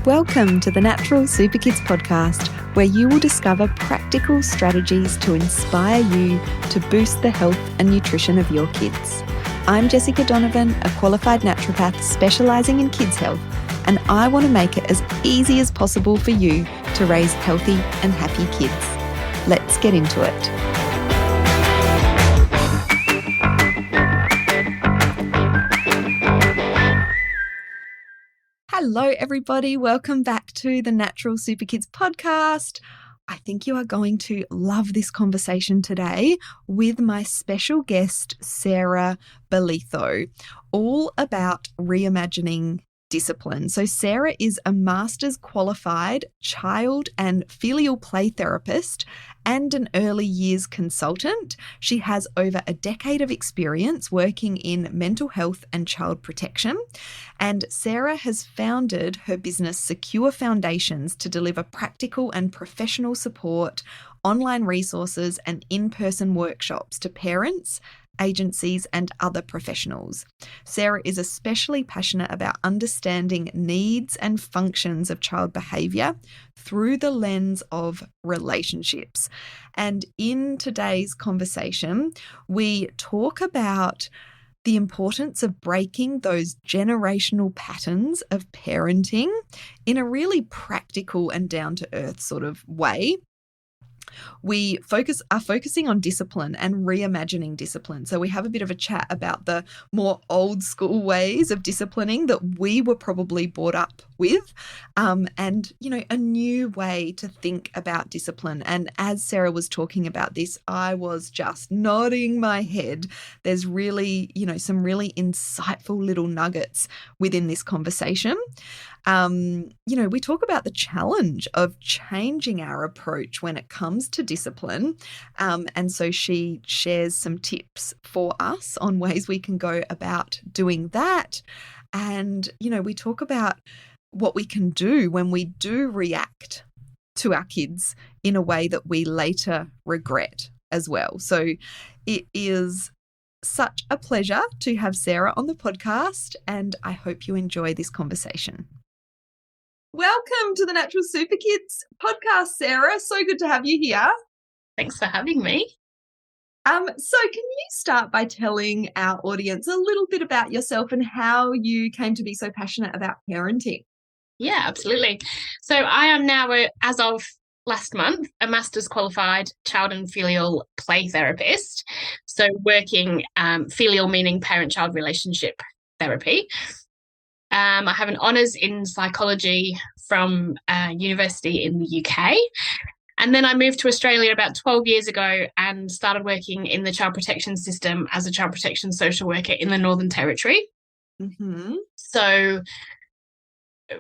Welcome to the Natural Super Kids podcast, where you will discover practical strategies to inspire you to boost the health and nutrition of your kids. I'm Jessica Donovan, a qualified naturopath specialising in kids' health, and I want to make it as easy as possible for you to raise healthy and happy kids. Let's get into it. Hello, everybody. Welcome back to the Natural Super Kids podcast. I think you are going to love this conversation today with my special guest, Sarah Bolitho, all about reimagining discipline. So Sarah is a master's qualified child and filial play therapist and an early years consultant. She has over a decade of experience working in mental health and child protection. And Sarah has founded her business Secure Foundations to deliver practical and professional support, online resources, and in-person workshops to parents, agencies, and other professionals. Sarah is especially passionate about understanding needs and functions of child behaviour through the lens of relationships. And in today's conversation, we talk about the importance of breaking those generational patterns of parenting in a really practical and down-to-earth sort of way. We are focusing on discipline and reimagining discipline. So we have a bit of a chat about the more old school ways of disciplining that we were probably brought up with, and, a new way to think about discipline. And as Sarah was talking about this, I was just nodding my head. There's really, some really insightful little nuggets within this conversation. We talk about the challenge of changing our approach when it comes to discipline. And so she shares some tips for us on ways we can go about doing that. And, we talk about what we can do when we do react to our kids in a way that we later regret as well. So it is such a pleasure to have Sarah on the podcast, and I hope you enjoy this conversation. Welcome to the Natural Super Kids podcast, Sarah. So good to have you here. Thanks for having me. So can you start by telling our audience a little bit about yourself and how you came to be so passionate about parenting? Yeah, absolutely. So I am now, as of last month, a master's qualified child and filial play therapist. So working filial meaning parent-child relationship therapy. I have an honours in psychology from university in the UK. And then I moved to Australia about 12 years ago and started working in the child protection system as a child protection social worker in the Northern Territory. Mm-hmm. So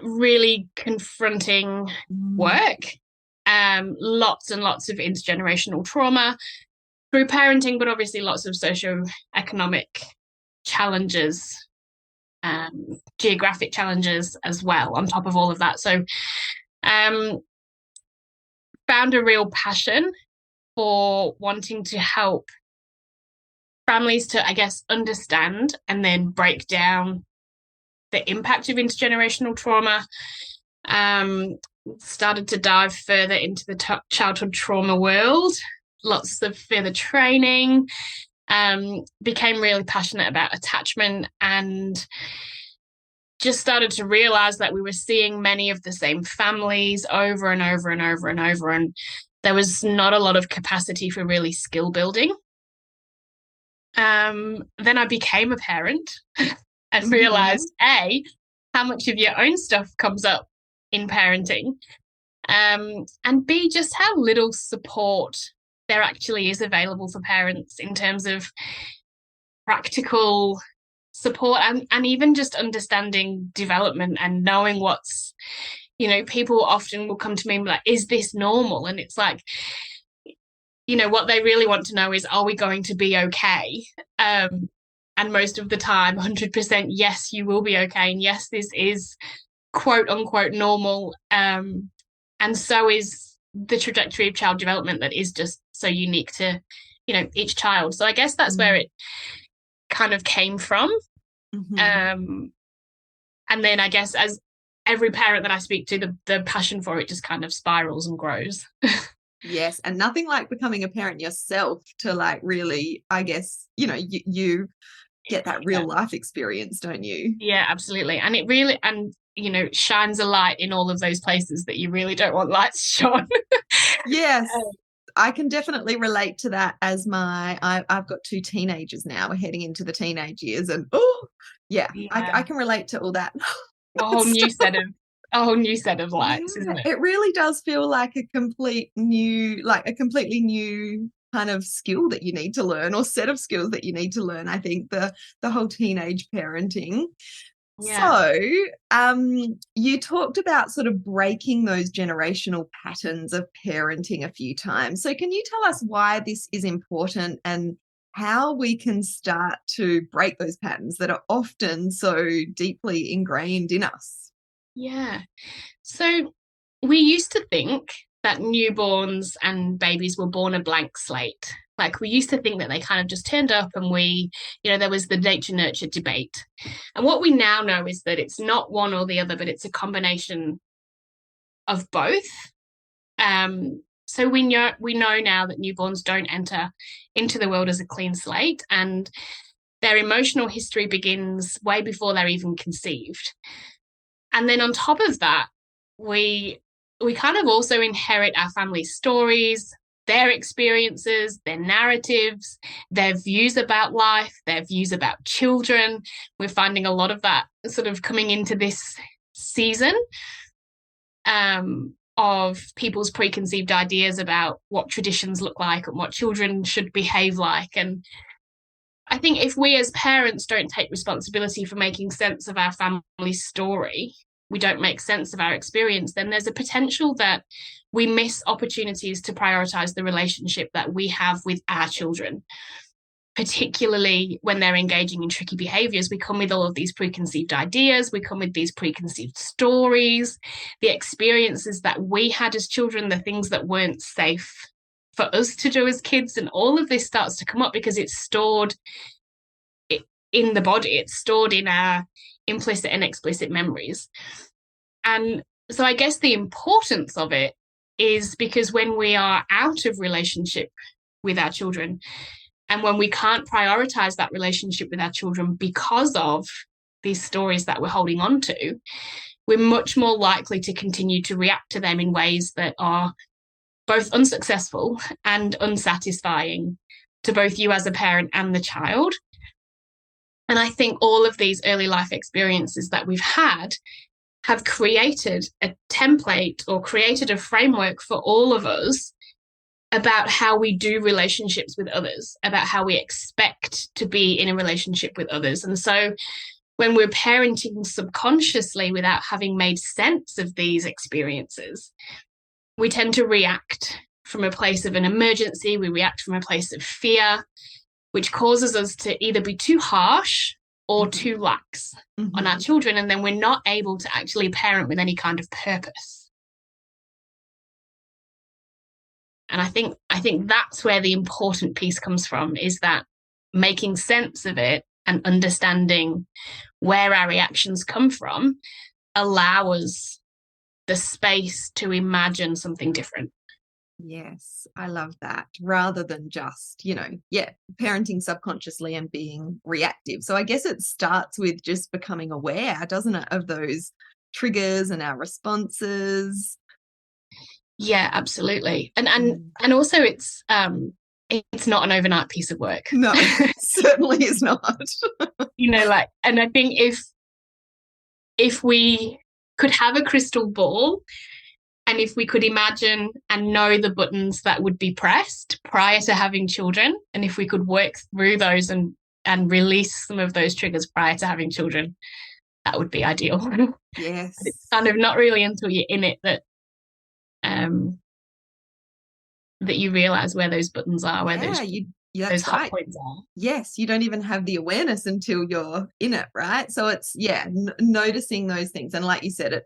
really confronting work, lots and lots of intergenerational trauma through parenting, but obviously lots of socio-economic challenges, geographic challenges as well on top of all of that. So found a real passion for wanting to help families to, understand and then break down the impact of intergenerational trauma. Started to dive further into the childhood trauma world, lots of further training, became really passionate about attachment, and just started to realize that we were seeing many of the same families over and over and over and over, and there was not a lot of capacity for really skill building. Then I became a parent and realized, A, how much of your own stuff comes up in parenting, and B, just how little support there actually is available for parents in terms of practical support and even just understanding development and knowing what's, people often will come to me and be like, is this normal? And it's like, what they really want to know is, are we going to be okay? And most of the time, 100%, yes, you will be okay. And yes, this is quote unquote normal. And so is the trajectory of child development that is just so unique to, each child. So I guess that's where it kind of came from. And then I guess as every parent that I speak to, the passion for it just kind of spirals and grows. Yes, and nothing like becoming a parent yourself to like really, I guess, you get that real life experience, don't you? Yeah, absolutely. And it really, and shines a light in all of those places that you really don't want lights shone. Yes. I can definitely relate to that as I've got 2 teenagers now. We're heading into the teenage years, and I can relate to all that. a whole new set of lights, isn't it? It really does feel like a completely new kind of skill that you need to learn, or set of skills that you need to learn. I think the whole teenage parenting. Yeah. So, you talked about sort of breaking those generational patterns of parenting a few times. So can you tell us why this is important and how we can start to break those patterns that are often so deeply ingrained in us? Yeah. So we used to think that newborns and babies were born a blank slate. Like, we used to think that they kind of just turned up and there was the nature nurture debate. And what we now know is that it's not one or the other, but it's a combination of both. So we know now that newborns don't enter into the world as a clean slate, and their emotional history begins way before they're even conceived. And then on top of that, we kind of also inherit our family stories, their experiences, their narratives, their views about life, their views about children. We're finding a lot of that sort of coming into this season, of people's preconceived ideas about what traditions look like and what children should behave like. And I think if we as parents don't take responsibility for making sense of our family story, we don't make sense of our experience, then there's a potential that we miss opportunities to prioritize the relationship that we have with our children, particularly when they're engaging in tricky behaviors. We come with all of these preconceived ideas, we come with these preconceived stories, the experiences that we had as children, the things that weren't safe for us to do as kids, and all of this starts to come up because it's stored in the body, it's stored in our implicit and explicit memories. And so I guess the importance of it is because when we are out of relationship with our children, and when we can't prioritize that relationship with our children because of these stories that we're holding on to, we're much more likely to continue to react to them in ways that are both unsuccessful and unsatisfying to both you as a parent and the child. And I think all of these early life experiences that we've had have created a template or created a framework for all of us about how we do relationships with others, about how we expect to be in a relationship with others. And so when we're parenting subconsciously without having made sense of these experiences, we tend to react from a place of an emergency, we react from a place of fear, which causes us to either be too harsh or too lax on our children, and then we're not able to actually parent with any kind of purpose. And I think that's where the important piece comes from, is that making sense of it and understanding where our reactions come from allow us the space to imagine something different. Yes, I love that. Rather than just, parenting subconsciously and being reactive. So I guess it starts with just becoming aware, doesn't it, of those triggers and our responses. Yeah, absolutely. And also it's not an overnight piece of work. No, certainly is not. And I think if we could have a crystal ball, and if we could imagine and know the buttons that would be pressed prior to having children, and if we could work through those and release some of those triggers prior to having children, that would be ideal. Yes. But it's kind of not really until you're in it that you realize where those buttons are, where those hot points are. Yes, you don't even have the awareness until you're in it, right? So it's noticing those things, and like you said,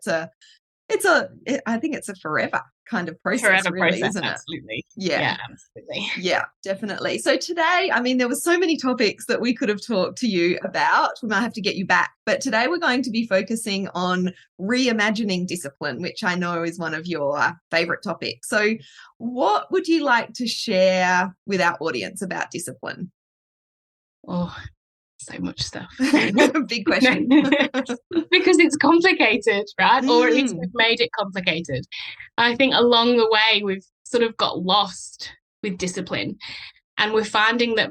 I think it's a forever kind of process, forever really, process, isn't it? absolutely. Yeah, absolutely. Yeah, definitely. So today, I mean, there were so many topics that we could have talked to you about. We might have to get you back. But today we're going to be focusing on reimagining discipline, which I know is one of your favorite topics. So what would you like to share with our audience about discipline? Oh, so much stuff. Big question. Because it's complicated, right? Or at least we've made it complicated. I think along the way, we've sort of got lost with discipline. And we're finding that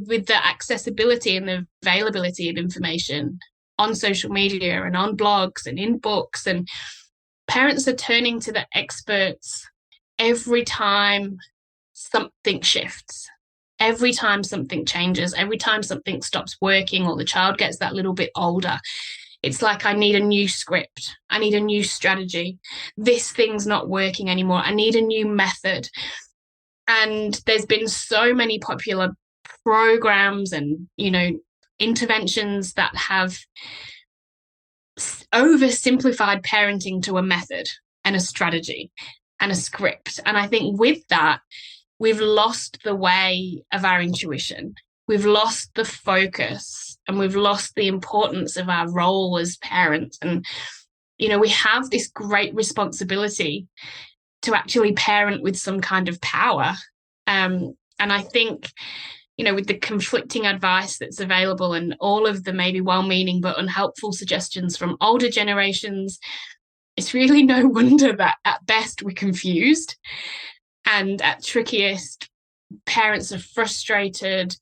with the accessibility and the availability of information on social media and on blogs and in books, and parents are turning to the experts every time something shifts, every time something changes, every time something stops working or the child gets that little bit older. It's like, I need a new script. I need a new strategy. This thing's not working anymore. I need a new method. And there's been so many popular programs and, interventions that have oversimplified parenting to a method and a strategy and a script. And I think with that, we've lost the way of our intuition. We've lost the focus, and we've lost the importance of our role as parents. And, we have this great responsibility to actually parent with some kind of power. And I think, with the conflicting advice that's available and all of the maybe well-meaning but unhelpful suggestions from older generations, it's really no wonder that at best we're confused, and at trickiest, parents are frustrated,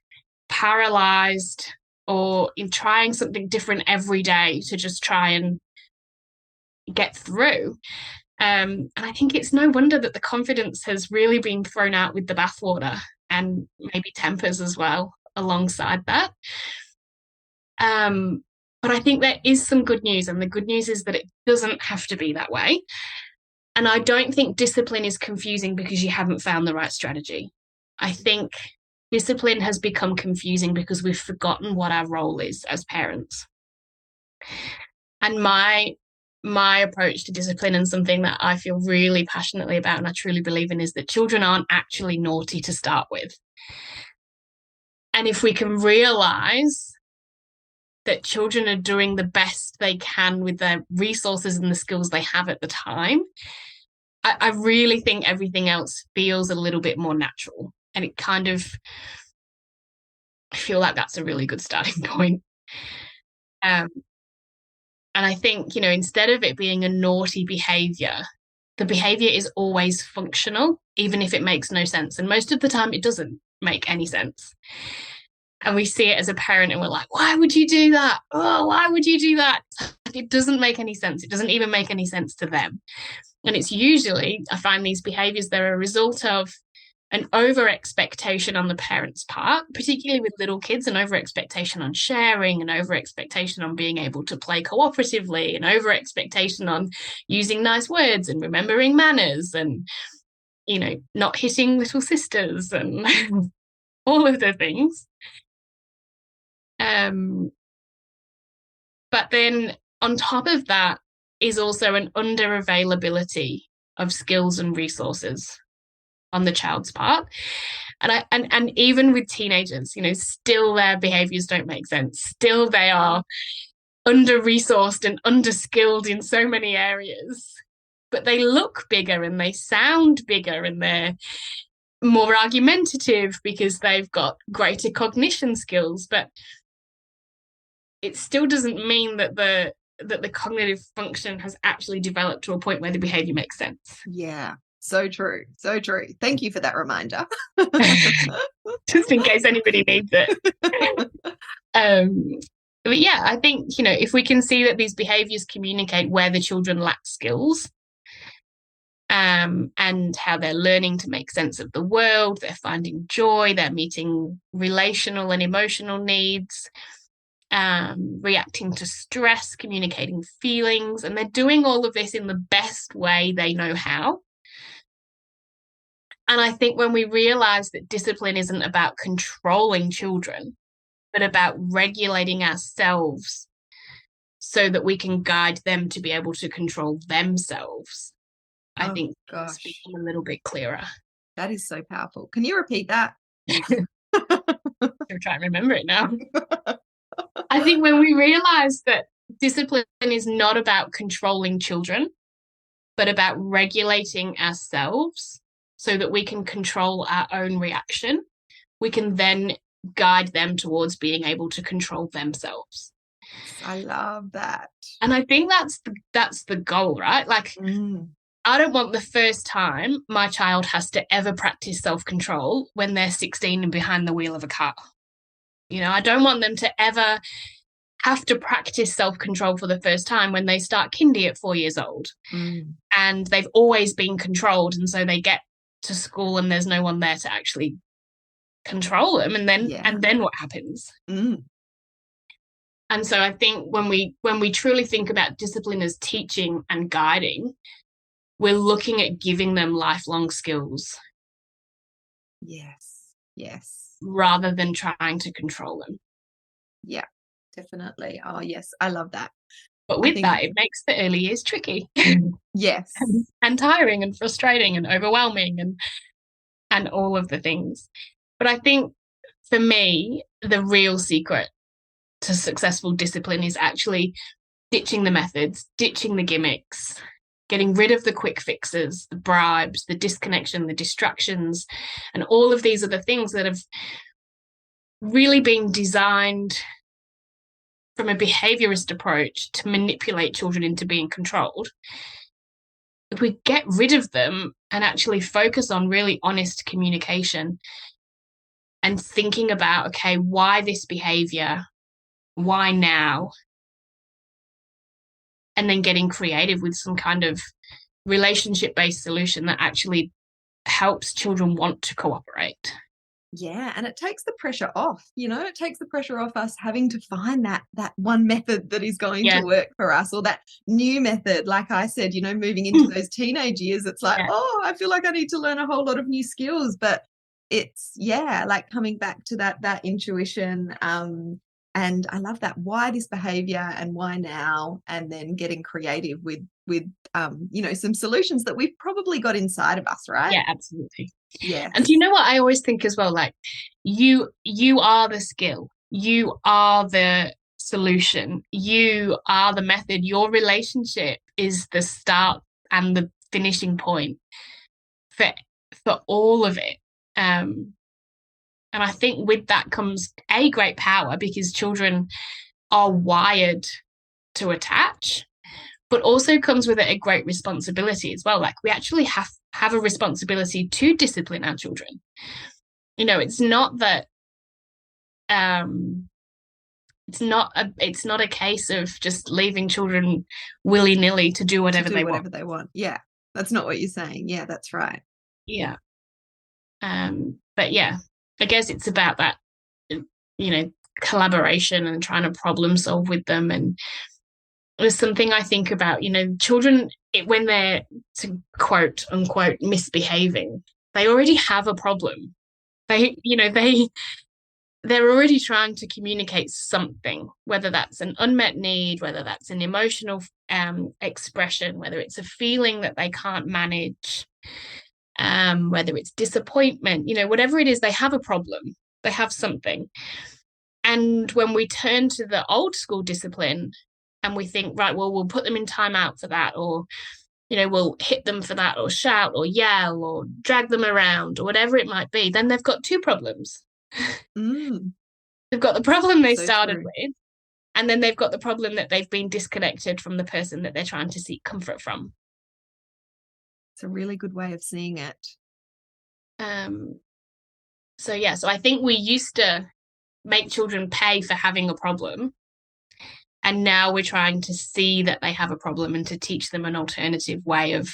paralyzed, or in trying something different every day to just try and get through. And I think it's no wonder that the confidence has really been thrown out with the bathwater, and maybe tempers as well alongside that. But I think there is some good news, and the good news is that it doesn't have to be that way. And I don't think discipline is confusing because you haven't found the right strategy. I think discipline has become confusing because we've forgotten what our role is as parents. And my approach to discipline, and something that I feel really passionately about and I truly believe in, is that children aren't actually naughty to start with. And if we can realize that children are doing the best they can with their resources and the skills they have at the time, I really think everything else feels a little bit more natural. And it kind of, I feel like that's a really good starting point. And I think, instead of it being a naughty behavior, the behavior is always functional, even if it makes no sense. And most of the time it doesn't make any sense. And we see it as a parent and we're like, why would you do that? Oh, why would you do that? It doesn't make any sense. It doesn't even make any sense to them. And it's usually, I find these behaviors, they're a result of an over-expectation on the parent's part, particularly with little kids, an over-expectation on sharing, an over-expectation on being able to play cooperatively, an over-expectation on using nice words and remembering manners and, not hitting little sisters and all of the things. But then on top of that is also an under-availability of skills and resources on the child's part. And even with teenagers, still their behaviors don't make sense. Still they are under-resourced and under-skilled in so many areas. But they look bigger and they sound bigger and they're more argumentative because they've got greater cognition skills. But it still doesn't mean that the cognitive function has actually developed to a point where the behavior makes sense. Yeah. So true. So true. Thank you for that reminder. Just in case anybody needs it. But yeah, I think, if we can see that these behaviors communicate where the children lack skills, and how they're learning to make sense of the world, they're finding joy, they're meeting relational and emotional needs, reacting to stress, communicating feelings, and they're doing all of this in the best way they know how. And I think when we realize that discipline isn't about controlling children, but about regulating ourselves so that we can guide them to be able to control themselves, I Oh, think things gosh. become a little bit clearer. That is so powerful. Can you repeat that? I'm trying to remember it now. I think when we realize that discipline is not about controlling children, but about regulating ourselves so that we can control our own reaction, we can then guide them towards being able to control themselves. I love that. And I think that's the goal, right? Like, I don't want the first time my child has to ever practice self-control when they're 16 and behind the wheel of a car. You know, I don't want them to ever have to practice self-control for the first time when they start kindy at 4 years old. And they've always been controlled. And so they get to school and there's no one there to actually control them. And then what happens? And so I think when we truly think about discipline as teaching and guiding, we're looking at giving them lifelong skills. Yes. Rather than trying to control them. Yeah, definitely. Oh, yes. I love that. But with that, it makes the early years tricky. Yes. and tiring and frustrating and overwhelming and all of the things. But I think for me, the real secret to successful discipline is actually ditching the methods, ditching the gimmicks, getting rid of the quick fixes, the bribes, the disconnection, the distractions, and all of these are the things that have really been designed from a behaviorist approach to manipulate children into being controlled. If we get rid of them and actually focus on really honest communication and thinking about, okay, why this behavior? Why now? And then getting creative with some kind of relationship-based solution that actually helps children want to cooperate. Yeah, and it takes the pressure off, it takes the pressure off us having to find that one method that is going to work for us, or that new method. Like I said, moving into those teenage years, it's like, oh, I feel like I need to learn a whole lot of new skills, but it's, like coming back to that intuition. And I love that. Why this behavior and why now? And then getting creative with some solutions that we've probably got inside of us, right? Yeah, absolutely. Yeah. And do you know what I always think as well? Like, you are the skill. You are the solution. You are the method. Your relationship is the start and the finishing point for all of it. And I think with that comes a great power, because children are wired to attach, but also comes with it a great responsibility as well. Like, we actually have a responsibility to discipline our children. It's not that it's not a case of just leaving children willy-nilly to do whatever they want. Yeah, that's not what you're saying. Yeah, that's right. Yeah. But yeah, I guess it's about that, collaboration and trying to problem solve with them. And there's something I think about, children, when they're, to quote unquote, misbehaving, they already have a problem. They're already trying to communicate something, whether that's an unmet need, whether that's an emotional expression, whether it's a feeling that they can't manage, whether it's disappointment, whatever it is, they have a problem. They have something. And when we turn to the old school discipline and we think, right, well, we'll put them in timeout for that, or, we'll hit them for that, or shout or yell or drag them around or whatever it might be, then they've got two problems. They've got the problem they started with, and then they've got the problem that they've been disconnected from the person that they're trying to seek comfort from. It's a really good way of seeing it. So I think we used to make children pay for having a problem, and now we're trying to see that they have a problem and to teach them an alternative way of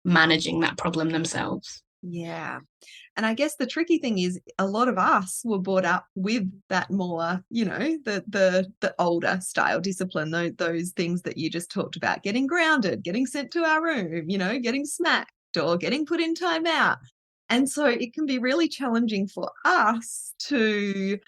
managing that problem themselves. Yeah. And I guess the tricky thing is, a lot of us were brought up with that more, the older style discipline, those things that you just talked about, getting grounded, getting sent to our room, getting smacked or getting put in timeout. And so it can be really challenging for us to,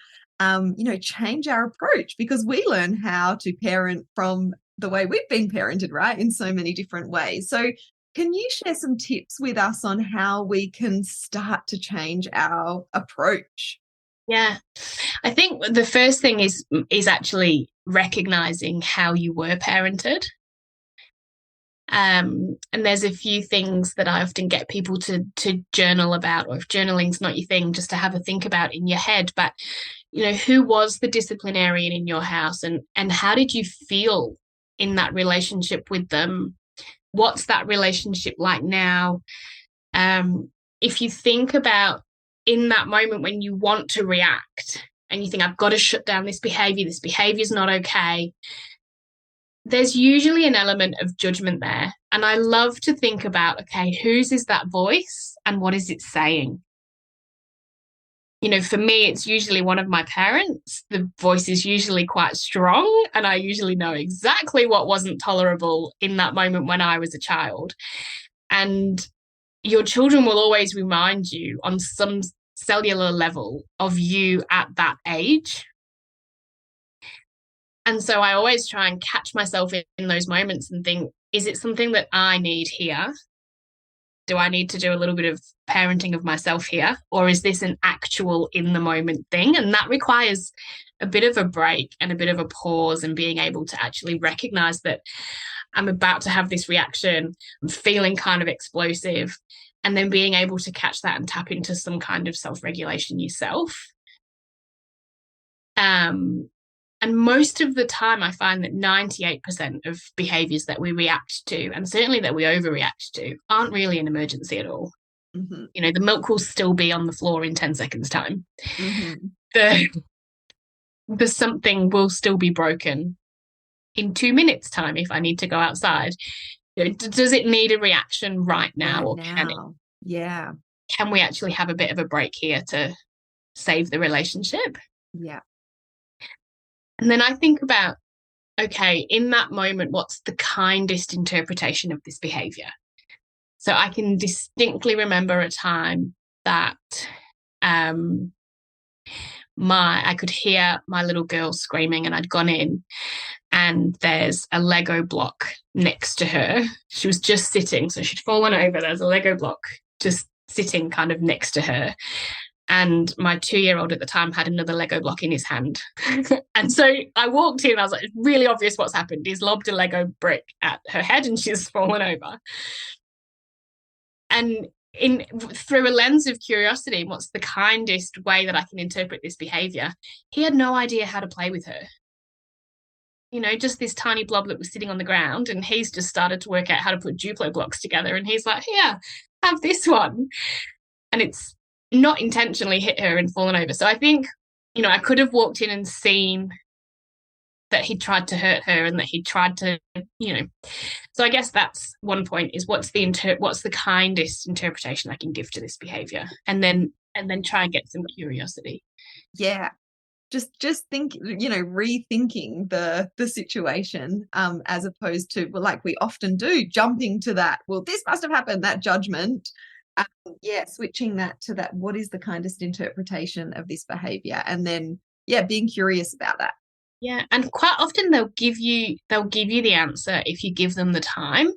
change our approach, because we learn how to parent from the way we've been parented, right, in so many different ways. So Can you share some tips with us on how we can start to change our approach? Yeah. I think the first thing is actually recognizing how you were parented. And there's a few things that I often get people to journal about, or if journaling's not your thing, just to have a think about in your head. But who was the disciplinarian in your house, and how did you feel in that relationship with them? What's that relationship like now? If you think about in that moment when you want to react and you think, I've got to shut down this behavior is not okay, there's usually an element of judgment there. And I love to think about, okay, whose is that voice and what is it saying? For me, it's usually one of my parents. The voice is usually quite strong, and I usually know exactly what wasn't tolerable in that moment when I was a child. And your children will always remind you on some cellular level of you at that age. And so I always try and catch myself in those moments and think, is it something that I need here? Do I need to do a little bit of parenting of myself here? Or is this an actual in the moment thing? And that requires a bit of a break and a bit of a pause, and being able to actually recognize that I'm about to have this reaction. I'm feeling kind of explosive. And then being able to catch that and tap into some kind of self-regulation yourself. And most of the time, I find that 98% of behaviours that we react to, and certainly that we overreact to, aren't really an emergency at all. Mm-hmm. The milk will still be on the floor in 10 seconds' time. Mm-hmm. The something will still be broken in 2 minutes' time if I need to go outside. Does it need a reaction right now, or can it? Yeah. Can we actually have a bit of a break here to save the relationship? Yeah. And then I think about, okay, in that moment, what's the kindest interpretation of this behavior? So I can distinctly remember a time that I could hear my little girl screaming, and I'd gone in, and there's a Lego block next to her. She was just sitting, so she'd fallen over. There's a Lego block just sitting kind of next to her. And my 2-year-old at the time had another Lego block in his hand. And so I walked in, I was like, it's really obvious what's happened. He's lobbed a Lego brick at her head and she's fallen over. And through a lens of curiosity, what's the kindest way that I can interpret this behavior? He had no idea how to play with her. Just this tiny blob that was sitting on the ground, and he's just started to work out how to put Duplo blocks together. And he's like, here, have this one. And it's not intentionally hit her and fallen over. So I think, I could have walked in and seen that he tried to hurt her and that he tried to, So I guess that's one point, is what's the kindest interpretation I can give to this behavior, and then try and get some curiosity. Yeah. Just think, rethinking the situation, as opposed to, well, like we often do, jumping to that, well, this must have happened, that judgment. Switching that to that, what is the kindest interpretation of this behavior? And then, being curious about that. Yeah. And quite often they'll give you the answer if you give them the time.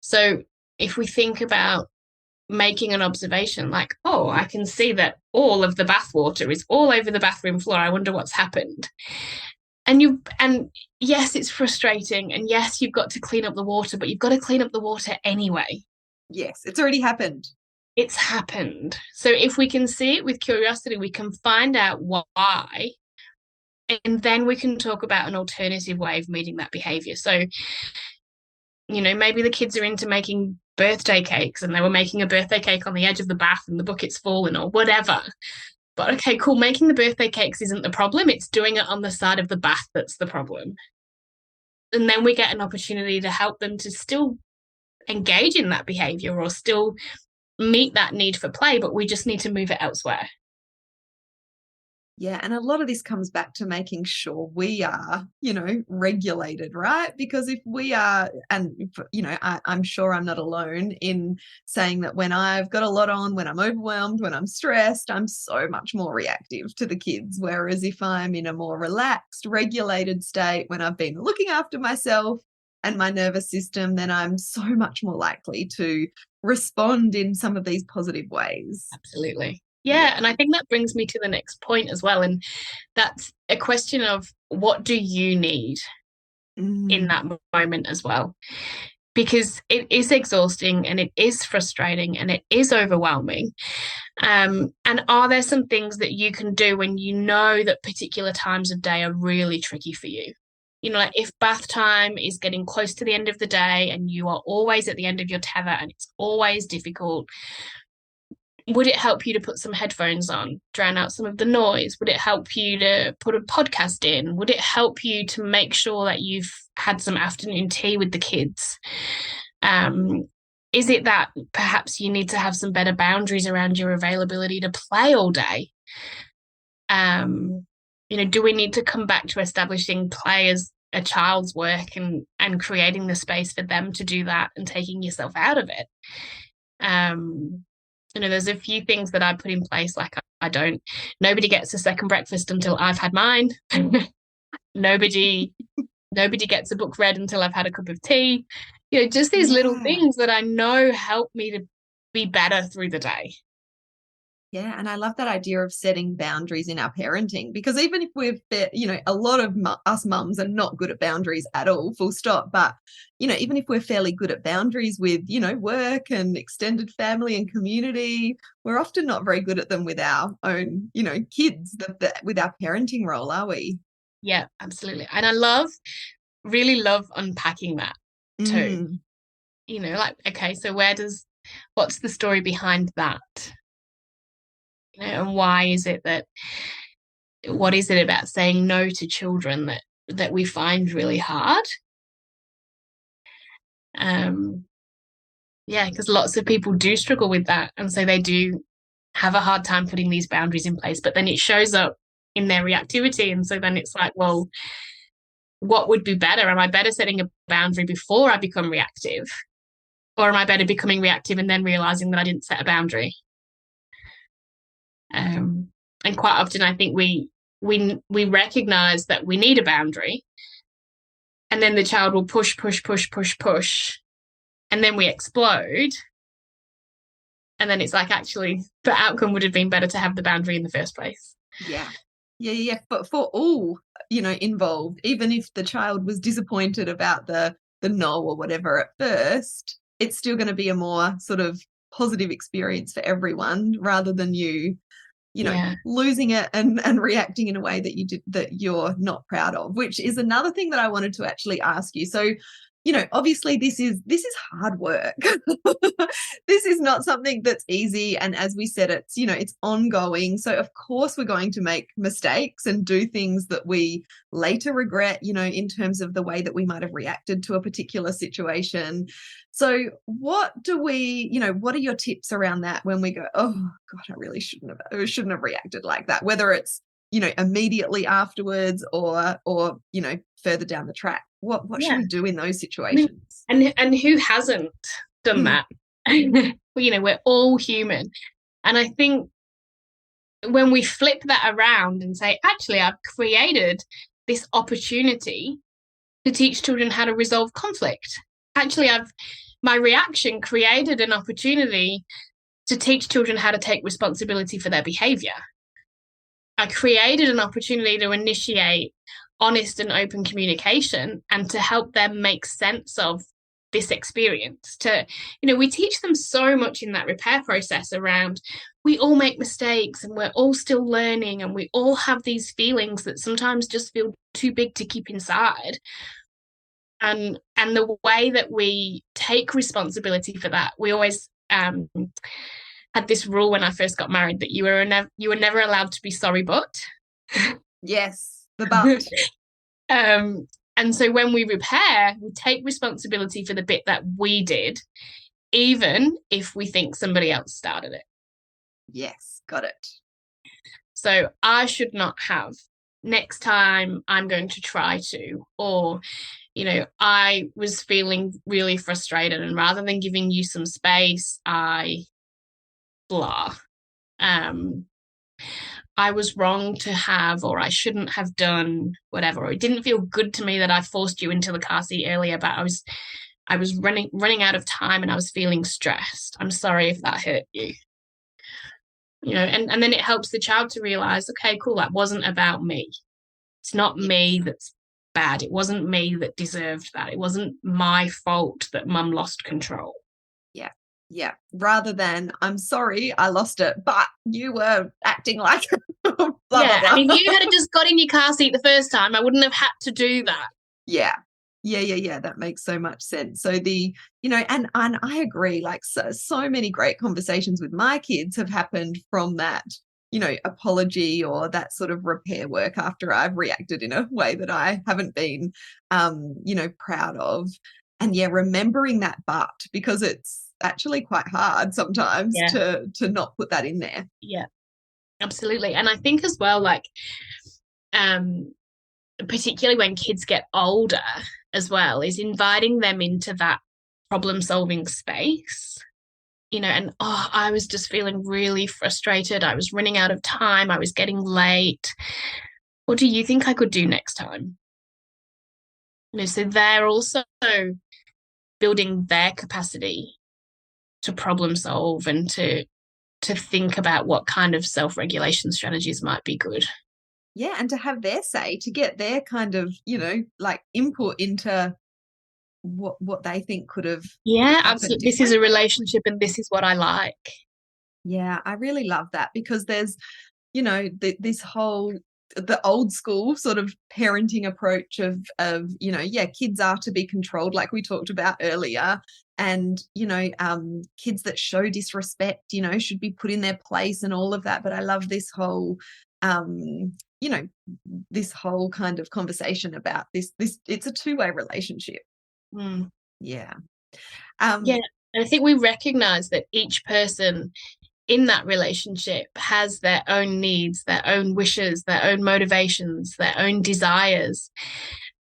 So if we think about making an observation like, oh, I can see that all of the bathwater is all over the bathroom floor. I wonder what's happened. And yes, it's frustrating. And yes, you've got to clean up the water, but you've got to clean up the water anyway. Yes, it's already happened. It's happened. So if we can see it with curiosity, we can find out why, and then we can talk about an alternative way of meeting that behavior. So, maybe the kids are into making birthday cakes, and they were making a birthday cake on the edge of the bath and the bucket's fallen, or whatever. But okay, cool. Making the birthday cakes isn't the problem. It's doing it on the side of the bath that's the problem. And then we get an opportunity to help them to still engage in that behavior or still meet that need for play, but we just need to move it elsewhere. Yeah, and a lot of this comes back to making sure we are, regulated, right? Because if we are, and, I'm sure I'm not alone in saying that when I've got a lot on, when I'm overwhelmed, when I'm stressed, I'm so much more reactive to the kids. Whereas if I'm in a more relaxed, regulated state, when I've been looking after myself and my nervous system, then I'm so much more likely to respond in some of these positive ways. Absolutely. Yeah. And I think that brings me to the next point as well. And that's a question of what do you need in that moment as well? Because it is exhausting and it is frustrating and it is overwhelming. And are there some things that you can do when you know that particular times of day are really tricky for you? You know, like if bath time is getting close to the end of the day and you are always at the end of your tether and it's always difficult, would it help you to put some headphones on, drown out some of the noise? Would it help you to put a podcast in? Would it help you to make sure that you've had some afternoon tea with the kids? Is it that perhaps you need to have some better boundaries around your availability to play all day? You know, do we need to come back to establishing play as a child's work and creating the space for them to do that and taking yourself out of it? You know, there's a few things that I put in place, like nobody gets a second breakfast until I've had mine. Nobody gets a book read until I've had a cup of tea. You know, just these little things that I know help me to be better through the day. Yeah, and I love that idea of setting boundaries in our parenting, because even if we've, you know, a lot of us mums are not good at boundaries at all, full stop. But, you know, even if we're fairly good at boundaries with, you know, work and extended family and community, we're often not very good at them with our own, you know, kids, with our parenting role, are we? Yeah, absolutely. And really love unpacking that too. You know, like, okay, so what's the story behind that? You know, and what is it about saying no to children that we find really hard? Yeah, because lots of people do struggle with that. And so they do have a hard time putting these boundaries in place, but then it shows up in their reactivity. And so then it's like, well, what would be better? Am I better setting a boundary before I become reactive? Or am I better becoming reactive and then realizing that I didn't set a boundary? And quite often I think we recognize that we need a boundary, and then the child will push, and then we explode. And then it's like, actually, the outcome would have been better to have the boundary in the first place. Yeah. But for all, you know, involved, even if the child was disappointed about the no or whatever at first, it's still going to be a more sort of positive experience for everyone, rather than you know, losing it and reacting in a way that you're not proud of, which is another thing that I wanted to actually ask you. So, you know, obviously this is hard work. This is not something that's easy. And as we said, it's, you know, it's ongoing. So of course we're going to make mistakes and do things that we later regret, you know, in terms of the way that we might have reacted to a particular situation. So what are your tips around that when we go, oh God, I really shouldn't have reacted like that, whether it's, you know, immediately afterwards or, you know, further down the track? What should we do in those situations? And who hasn't done that? You know, we're all human. And I think when we flip that around and say, actually, I've created this opportunity to teach children how to resolve conflict. Actually, my reaction created an opportunity to teach children how to take responsibility for their behaviour. I created an opportunity to initiate honest and open communication and to help them make sense of this experience. We teach them so much in that repair process around, we all make mistakes and we're all still learning and we all have these feelings that sometimes just feel too big to keep inside. And the way that we take responsibility for that, we always had this rule when I first got married that you were never allowed to be sorry, but. Yes, the but. And so when we repair, we take responsibility for the bit that we did, even if we think somebody else started it. Yes, got it. So I should not have. Next time I'm going to try to, or, you know, I was feeling really frustrated and rather than giving you some space, I blah. I was wrong to have, or I shouldn't have done whatever, or it didn't feel good to me that I forced you into the car seat earlier, but I was running out of time and I was feeling stressed. I'm sorry if that hurt you. And then it helps the child to realize, okay, cool, that wasn't about me. It's not me that's bad. It wasn't me that deserved that. It wasn't my fault that mum lost control. Yeah. Yeah. Rather than, I'm sorry, I lost it, but you were acting like blah, yeah. blah, blah. And if you had just got in your car seat the first time, I wouldn't have had to do that. Yeah. Yeah. That makes so much sense. So and I agree, like so many great conversations with my kids have happened from that, apology or that sort of repair work after I've reacted in a way that I haven't been, proud of. And yeah, remembering that because it's actually quite hard sometimes to not put that in there. Yeah, absolutely. And I think as well, like, particularly when kids get older as well, is inviting them into that problem solving space. And I was just feeling really frustrated. I was running out of time. I was getting late. What do you think I could do next time? So they're also building their capacity to problem solve and to think about what kind of self-regulation strategies might be good. Yeah, and to have their say, to get their kind of, like input into what they think could have. Yeah, absolutely. This is a relationship and this is what I like. Yeah, I really love that because there's, this whole, the old school sort of parenting approach of, kids are to be controlled, like we talked about earlier. And, kids that show disrespect, should be put in their place and all of that. But I love this whole, this whole kind of conversation about this, it's a two-way relationship. Mm. Yeah. And I think we recognize that each person in that relationship has their own needs, their own wishes, their own motivations, their own desires.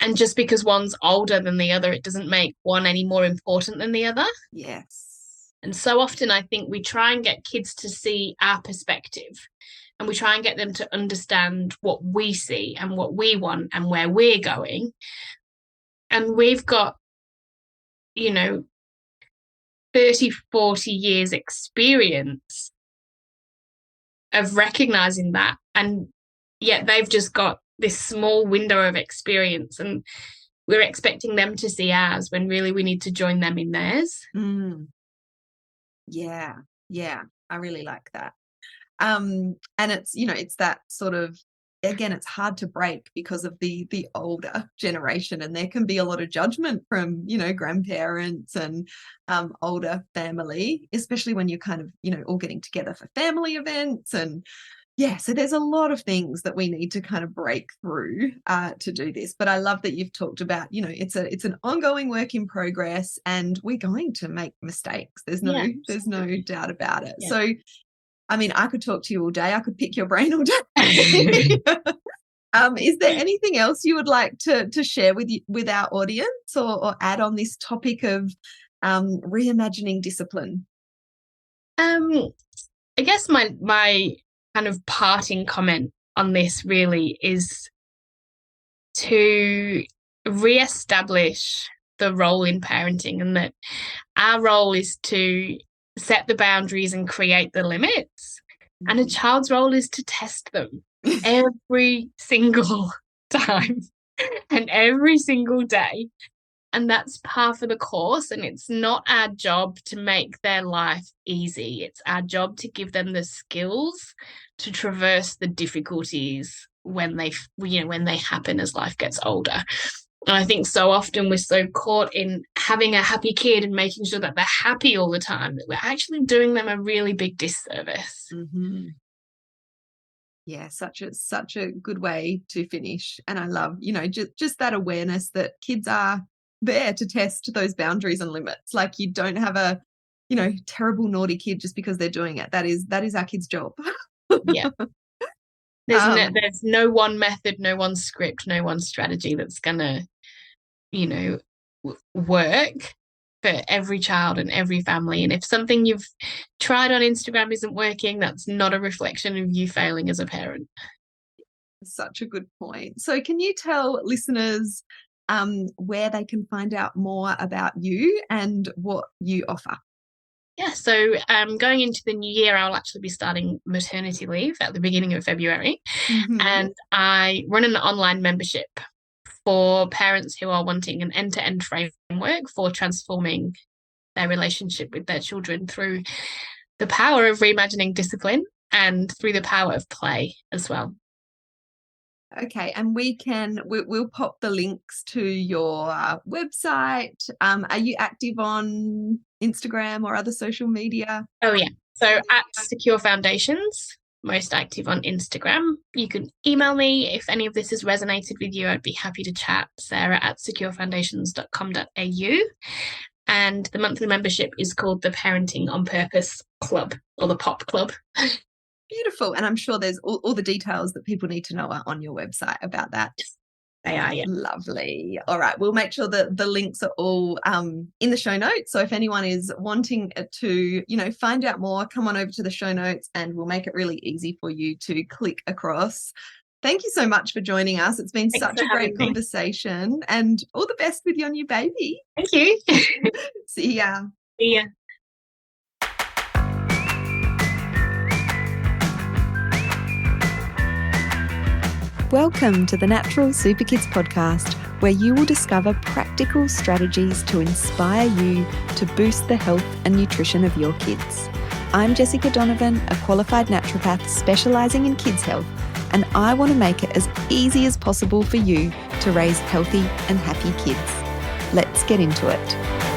And just because one's older than the other, it doesn't make one any more important than the other. Yes. And so often I think we try and get kids to see our perspective, and we try and get them to understand what we see and what we want and where we're going. And we've got, 30, 40 years experience of recognizing that. And yet they've just got this small window of experience, and we're expecting them to see ours when really we need to join them in theirs. Yeah. I really like that. And it's, it's that sort of, again, it's hard to break because of the older generation, and there can be a lot of judgment from, grandparents and older family, especially when you're kind of, all getting together for family events. And yeah, so there's a lot of things that we need to kind of break through to do this. But I love that you've talked about, it's an ongoing work in progress, and we're going to make mistakes. There's no doubt about it. Yeah. So I mean, I could talk to you all day. I could pick your brain all day. Is there anything else you would like to share with our audience or add on this topic of reimagining discipline? I guess my kind of parting comment on this really is to reestablish the role in parenting, and that our role is to set the boundaries and create the limits, and a child's role is to test them every single time and every single day. And that's par for the course. And it's not our job to make their life easy. It's our job to give them the skills to traverse the difficulties when they happen as life gets older. And I think so often we're so caught in having a happy kid and making sure that they're happy all the time that we're actually doing them a really big disservice. Mm-hmm. Yeah, such a good way to finish. And I love, just that awareness that kids are there to test those boundaries and limits. Like, you don't have a, terrible naughty kid just because they're doing it. That is our kid's job. Yeah. There's no one method, no one script, no one strategy that's gonna, work. for every child and every family. And if something you've tried on Instagram isn't working, that's not a reflection of you failing as a parent. Such a good point. So can you tell listeners where they can find out more about you and what you offer? Yeah, so going into the new year, I'll actually be starting maternity leave at the beginning of February. Mm-hmm. And I run an online membership for parents who are wanting an end-to-end framework for transforming their relationship with their children through the power of reimagining discipline and through the power of play as well. Okay, and we'll pop the links to your website. Are you active on Instagram or other social media? Oh, yeah. So at Secure Foundations, most active on Instagram. You can email me if any of this has resonated with you. I'd be happy to chat. sarah@securefoundations.com.au. And the monthly membership is called the Parenting on Purpose Club, or the POP Club. Beautiful. And I'm sure there's all the details that people need to know are on your website about that. They are, yeah. Lovely. All right. We'll make sure that the links are all in the show notes. So if anyone is wanting to, find out more, come on over to the show notes and we'll make it really easy for you to click across. Thank you so much for joining us. It's been such a great conversation and all the best with your new baby. Thank you. See ya. See ya. Welcome to the Natural Super Kids podcast, where you will discover practical strategies to inspire you to boost the health and nutrition of your kids. I'm Jessica Donovan, a qualified naturopath specialising in kids' health, and I want to make it as easy as possible for you to raise healthy and happy kids. Let's get into it.